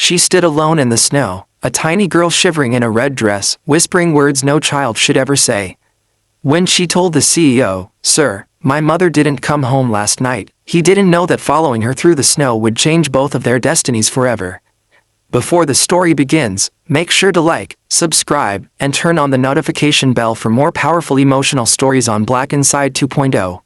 She stood alone in the snow, a tiny girl shivering in a red dress, whispering words no child should ever say. When she told the CEO, "Sir, my mother didn't come home last night," he didn't know that following her through the snow would change both of their destinies forever. Before the story begins, make sure to like, subscribe, and turn on the notification bell for more powerful emotional stories on Black Inside 2.0.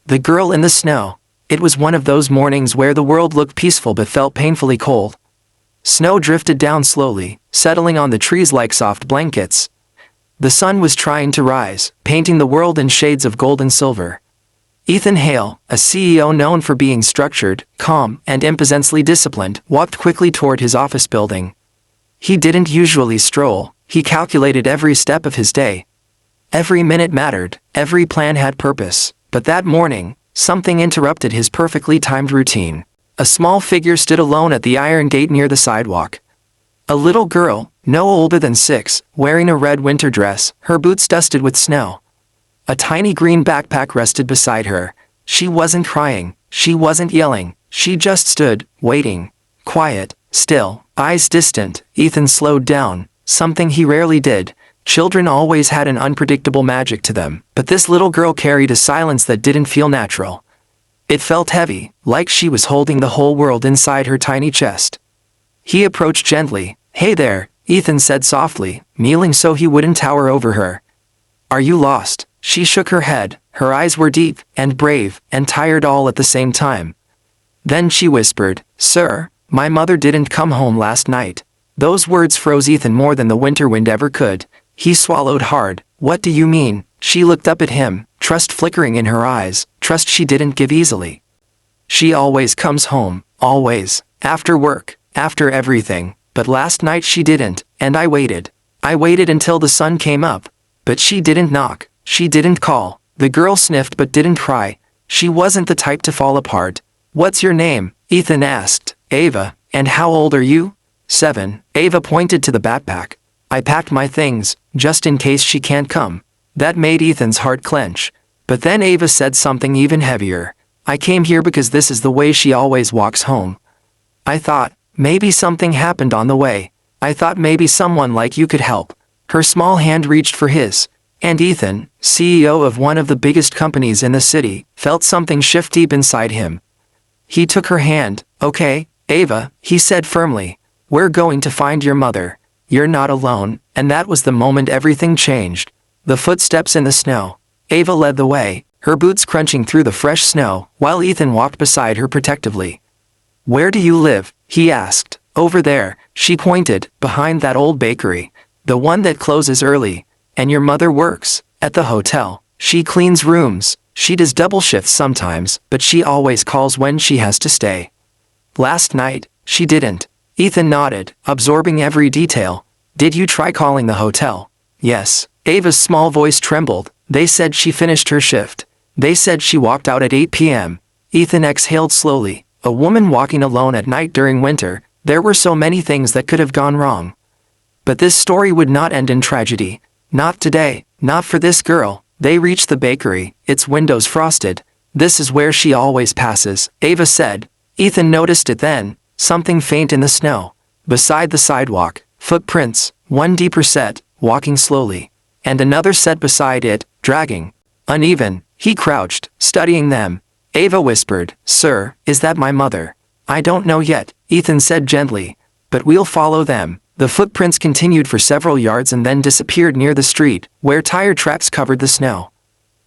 The Girl in the Snow. It was one of those mornings where the world looked peaceful but felt painfully cold. Snow drifted down slowly, settling on the trees like soft blankets. The sun was trying to rise, painting the world in shades of gold and silver. Ethan Hale, a CEO known for being structured, calm, and imposingly disciplined, walked quickly toward his office building. He didn't usually stroll, he calculated every step of his day. Every minute mattered, every plan had purpose, but that morning, something interrupted his perfectly timed routine. A small figure stood alone at the iron gate near the sidewalk. A little girl, no older than 6, wearing a red winter dress, her boots dusted with snow. A tiny green backpack rested beside her. She wasn't crying, she wasn't yelling, she just stood, waiting. Quiet, still, eyes distant. Ethan slowed down, something he rarely did. Children always had an unpredictable magic to them, but this little girl carried a silence that didn't feel natural. It felt heavy, like she was holding the whole world inside her tiny chest. He approached gently. "Hey there," Ethan said softly, kneeling so he wouldn't tower over her. "Are you lost?" She shook her head. Her eyes were deep, and brave, and tired all at the same time. Then she whispered, "Sir, my mother didn't come home last night." Those words froze Ethan more than the winter wind ever could. He swallowed hard. "What do you mean?" She looked up at him, trust flickering in her eyes, trust she didn't give easily. "She always comes home, always, after work, after everything, but last night she didn't, and I waited. I waited until the sun came up. But she didn't knock, she didn't call." The girl sniffed but didn't cry. She wasn't the type to fall apart. "What's your name?" Ethan asked. "Ava. And how old are you?" 7. Ava pointed to the backpack. "I packed my things, just in case she can't come." That made Ethan's heart clench. But then Ava said something even heavier. "I came here because this is the way she always walks home. I thought, maybe something happened on the way. I thought maybe someone like you could help." Her small hand reached for his. And Ethan, CEO of one of the biggest companies in the city, felt something shift deep inside him. He took her hand. "Okay, Ava," he said firmly. "We're going to find your mother. You're not alone." And that was the moment everything changed. The footsteps in the snow. Ava led the way, her boots crunching through the fresh snow, while Ethan walked beside her protectively. "Where do you live?" he asked. "Over there," she pointed, "behind that old bakery. The one that closes early. And your mother works at the hotel. She cleans rooms. She does double shifts sometimes, but she always calls when she has to stay. Last night, she didn't." Ethan nodded, absorbing every detail. "Did you try calling the hotel?" "Yes." Ava's small voice trembled. "They said she finished her shift. They said she walked out at 8 p.m. Ethan exhaled slowly. A woman walking alone at night during winter. There were so many things that could have gone wrong. But this story would not end in tragedy. Not today, not for this girl. They reached the bakery, its windows frosted. "This is where she always passes," Ava said. Ethan noticed it then, something faint in the snow. Beside the sidewalk, footprints, one deeper set, walking slowly. And another set beside it, dragging. Uneven, he crouched, studying them. Ava whispered, "Sir, is that my mother?" "I don't know yet," Ethan said gently. "But we'll follow them." The footprints continued for several yards and then disappeared near the street, where tire tracks covered the snow.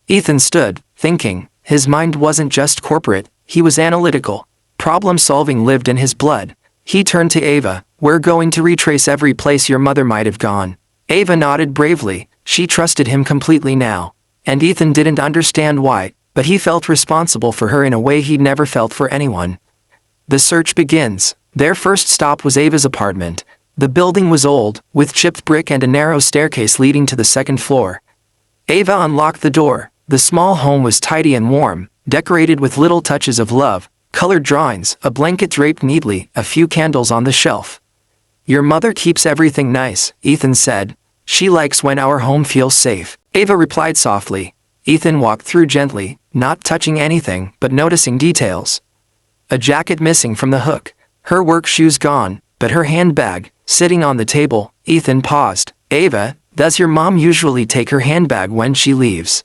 Ethan stood, thinking. His mind wasn't just corporate, he was analytical. Problem-solving lived in his blood. He turned to Ava. "We're going to retrace every place your mother might have gone." Ava nodded bravely. She trusted him completely now. And Ethan didn't understand why, but he felt responsible for her in a way he'd never felt for anyone. The search begins. Their first stop was Ava's apartment. The building was old, with chipped brick and a narrow staircase leading to the second floor. Ava unlocked the door. The small home was tidy and warm, decorated with little touches of love, colored drawings, a blanket draped neatly, a few candles on the shelf. "Your mother keeps everything nice," Ethan said. "She likes when our home feels safe," Ava replied softly. Ethan walked through gently, not touching anything, but noticing details. A jacket missing from the hook. Her work shoes gone. but her handbag, sitting on the table. Ethan paused. Ava, does your mom usually take her handbag when she leaves?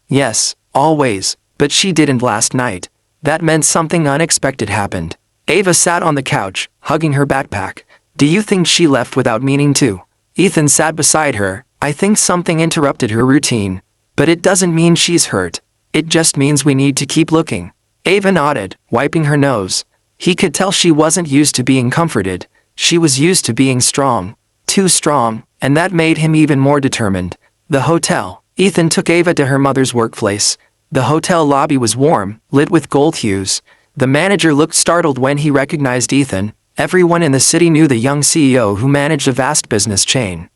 Yes, always, but she didn't last night. That meant something unexpected happened. Ava sat on the couch, hugging her backpack. Do you think she left without meaning to? Ethan sat beside her. I think something interrupted her routine. But it doesn't mean she's hurt. It just means we need to keep looking. Ava nodded, wiping her nose. He could tell she wasn't used to being comforted. She was used to being strong. Too strong, and that made him even more determined. The hotel. Ethan took Ava to her mother's workplace. The hotel lobby was warm, lit with gold hues. The manager looked startled when he recognized Ethan. Everyone in the city knew the young CEO who managed a vast business chain.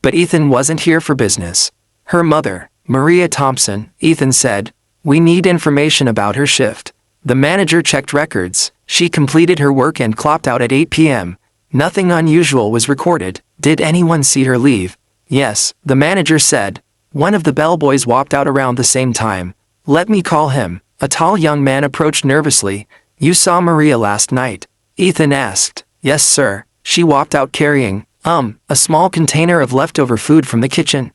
But Ethan wasn't here for business. Her mother, Maria Thompson, Ethan said, we need information about her shift. The manager checked records. She completed her work and clocked out at 8 p.m. Nothing unusual was recorded. Did anyone see her leave? Yes, the manager said. One of the bellboys walked out around the same time. Let me call him. A tall young man approached nervously. You saw Maria last night? Ethan asked. Yes, sir. She walked out carrying, a small container of leftover food from the kitchen.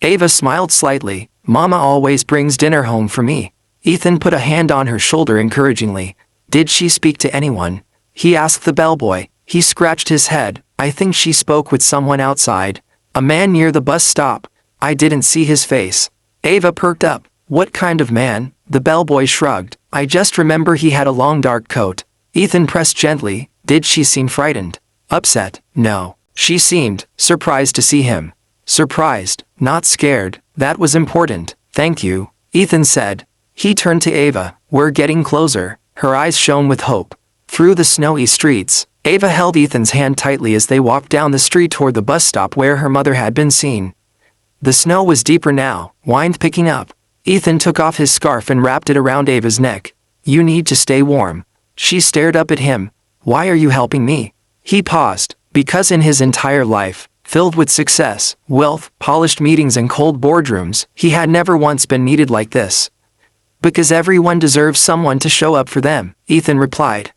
Ava smiled slightly. Mama always brings dinner home for me. Ethan put a hand on her shoulder encouragingly. Did she speak to anyone? He asked the bellboy. He scratched his head. I think she spoke with someone outside. A man near the bus stop. I didn't see his face. Ava perked up. What kind of man? The bellboy shrugged. I just remember he had a long dark coat. Ethan pressed gently. Did she seem frightened? Upset? No. She seemed surprised to see him. Surprised, not scared. That was important. Thank you, Ethan said. He turned to Ava. We're getting closer. Her eyes shone with hope. Through the snowy streets, Ava held Ethan's hand tightly as they walked down the street toward the bus stop where her mother had been seen. The snow was deeper now, wind picking up. Ethan took off his scarf and wrapped it around Ava's neck. You need to stay warm. She stared up at him. Why are you helping me? He paused, because in his entire life, filled with success, wealth, polished meetings and cold boardrooms, he had never once been needed like this. Because everyone deserves someone to show up for them, Ethan replied.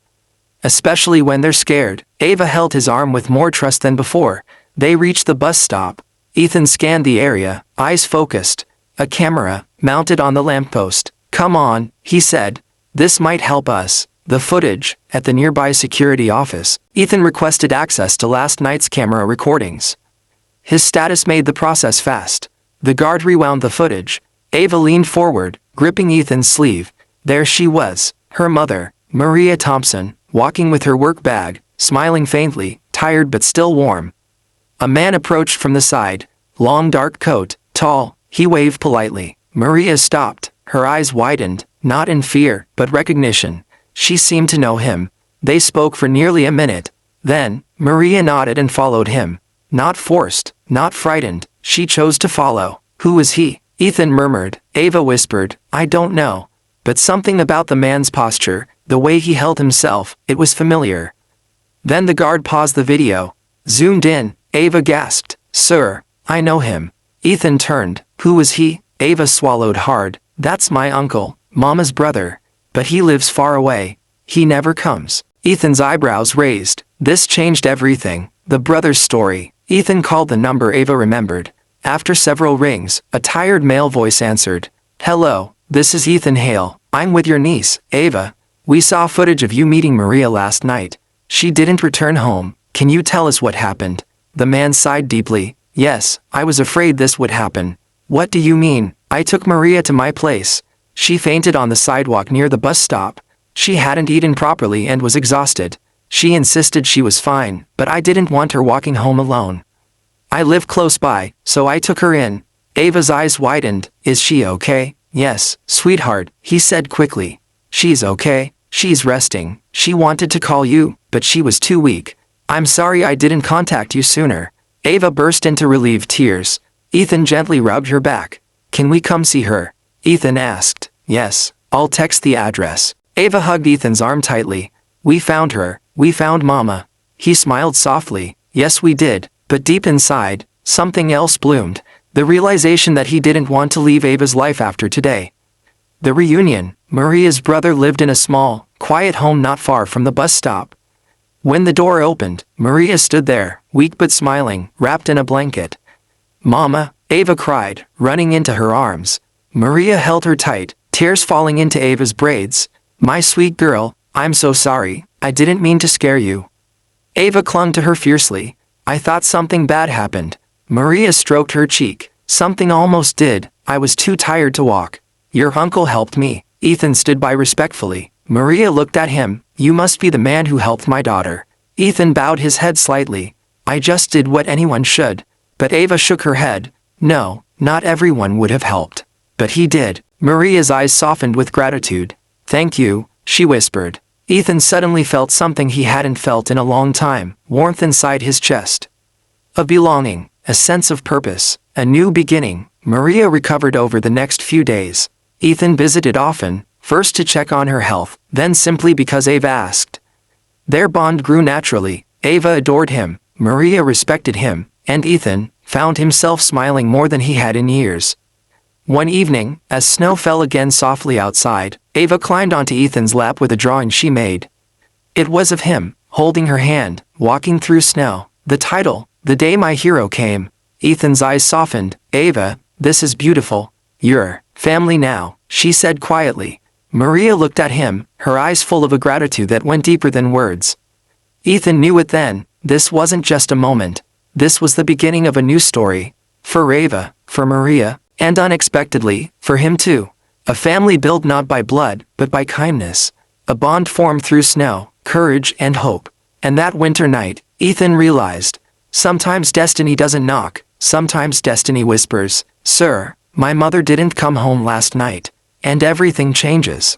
Especially when they're scared. Ava held his arm with more trust than before. They reached the bus stop. Ethan scanned the area, eyes focused. A camera, mounted on the lamppost. Come on, he said. This might help us. The footage, at the nearby security office. Ethan requested access to last night's camera recordings. His status made the process fast. The guard rewound the footage. Ava leaned forward, gripping Ethan's sleeve. There she was, her mother, Maria Thompson, walking with her work bag, smiling faintly, tired but still warm. A man approached from the side. Long dark coat, tall, he waved politely. Maria stopped, her eyes widened, not in fear, but recognition. She seemed to know him. They spoke for nearly a minute. Then, Maria nodded and followed him. Not forced, not frightened, she chose to follow. Who was he? Ethan murmured. Ava whispered, I don't know. But something about the man's posture, the way he held himself, it was familiar. Then the guard paused the video. Zoomed in. Ava gasped. Sir, I know him. Ethan turned. Who was he? Ava swallowed hard. That's my uncle, Mama's brother. But he lives far away. He never comes. Ethan's eyebrows raised. This changed everything. The brother's story. Ethan called the number Ava remembered. After several rings, a tired male voice answered. Hello, this is Ethan Hale. I'm with your niece, Ava. We saw footage of you meeting Maria last night. She didn't return home. Can you tell us what happened? The man sighed deeply. Yes, I was afraid this would happen. What do you mean? I took Maria to my place. She fainted on the sidewalk near the bus stop. She hadn't eaten properly and was exhausted. She insisted she was fine, but I didn't want her walking home alone. I live close by, so I took her in. Ava's eyes widened. Is she okay? Yes, sweetheart, he said quickly. She's okay. She's resting. She wanted to call you, but she was too weak. I'm sorry I didn't contact you sooner. Ava burst into relieved tears. Ethan gently rubbed her back. Can we come see her? Ethan asked. Yes, I'll text the address. Ava hugged Ethan's arm tightly. We found her. We found Mama. He smiled softly. Yes, we did. But deep inside, something else bloomed. The realization that he didn't want to leave Ava's life after today. The reunion. Maria's brother lived in a small, quiet home not far from the bus stop. When the door opened, Maria stood there, weak but smiling, wrapped in a blanket. "Mama," Ava cried, running into her arms. Maria held her tight, tears falling into Ava's braids. "My sweet girl, I'm so sorry, I didn't mean to scare you." Ava clung to her fiercely. "I thought something bad happened." Maria stroked her cheek. "Something almost did, I was too tired to walk. Your uncle helped me." Ethan stood by respectfully. Maria looked at him. "You must be the man who helped my daughter." Ethan bowed his head slightly. "I just did what anyone should." But Ava shook her head. "No, not everyone would have helped. But he did." Maria's eyes softened with gratitude. "Thank you," she whispered. Ethan suddenly felt something he hadn't felt in a long time, warmth inside his chest. A belonging, a sense of purpose, a new beginning. Maria recovered over the next few days. Ethan visited often, first to check on her health, then simply because Ava asked. Their bond grew naturally. Ava adored him, Maria respected him, and Ethan found himself smiling more than he had in years. One evening, as snow fell again softly outside, Ava climbed onto Ethan's lap with a drawing she made. It was of him, holding her hand, walking through snow. The title, "The Day My Hero Came." Ethan's eyes softened. "Ava, this is beautiful. You're family now," she said quietly. Maria looked at him, her eyes full of a gratitude that went deeper than words. Ethan knew it then. This wasn't just a moment. This was the beginning of a new story. For Ava, for Maria, and unexpectedly, for him too. A family built not by blood, but by kindness. A bond formed through snow, courage and hope. And that winter night, Ethan realized, sometimes destiny doesn't knock, sometimes destiny whispers, "Sir, my mother didn't come home last night." And everything changes.